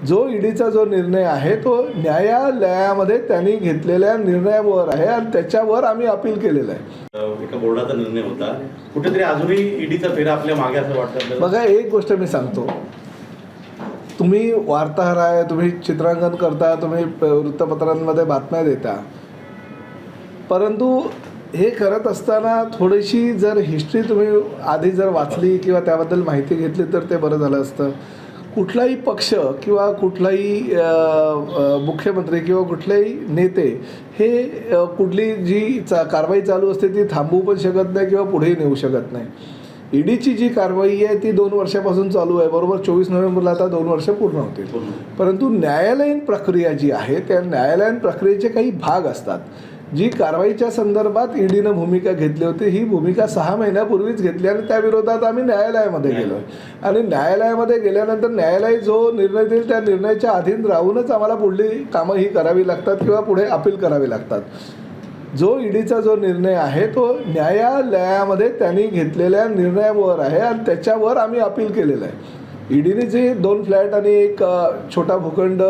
जो ईडीचा जो निर्णय आहे तो न्यायालयामध्ये त्यांनी घेतलेल्या निर्णयावर आहे आणि त्याच्यावर आम्ही अपील केलेलं आहे. एका बोर्डाचा निर्णय होता, कुठेतरी अजूनही ईडीचा फेरा आपल्या मागे असं वाटतं. बघा, एक गोष्ट मी सांगतो, तुम्ही वार्ताहर आहे, तुम्ही चित्रांकन करता, तुम्ही वृत्तपत्रांमध्ये बातम्या देता, परंतु हे करत असताना थोडीशी जर हिस्ट्री तुम्ही आधी जर वाचली किंवा त्याबद्दल माहिती घेतली तर ते बरं झालं असतं. कुठलाही पक्ष किंवा कुठलाही मुख्यमंत्री किंवा कुठलेही नेते हे कुठली जी कारवाई चालू असते ती थांबवू पण शकत नाही किंवा पुढेही नेऊ शकत नाही. ईडीची जी कारवाई आहे ती 2 वर्षापासून चालू आहे. बरोबर 24 नोव्हेंबरला आता 2 वर्ष पूर्ण होतील. परंतु न्यायालयीन प्रक्रिया जी आहे त्या न्यायालयीन प्रक्रियेचे काही भाग असतात. जी कारवाईच्या संदर्भात ईडीनं भूमिका घेतली होती ही भूमिका 6 महिन्यापूर्वीच घेतली आणि त्या विरोधात आम्ही न्यायालयामध्ये गेलो आणि न्यायालयामध्ये गेल्यानंतर न्यायालय जो निर्णय देईल त्या निर्णयाच्या अधीन राहूनच आम्हाला पुढली कामं ही करावी लागतात किंवा पुढे अपील करावी लागतात. जो ईडीचा जो निर्णय आहे तो न्यायालयामध्ये त्यांनी घेतलेल्या निर्णयावर आहे आणि त्याच्यावर आम्ही अपील केलेलं आहे. ईडीने जे 2 फ्लॅट आणि एक छोटा भूखंड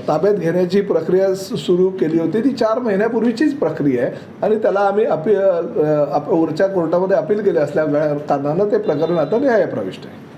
ताब्यात घेण्याची प्रक्रिया सुरू केली होती ती 4 महिन्यापूर्वीचीच प्रक्रिया आहे आणि त्याला आम्ही वरच्या कोर्टामध्ये अपील केले असल्या कारणानं ते प्रकरण आता न्यायप्रविष्ट आहे.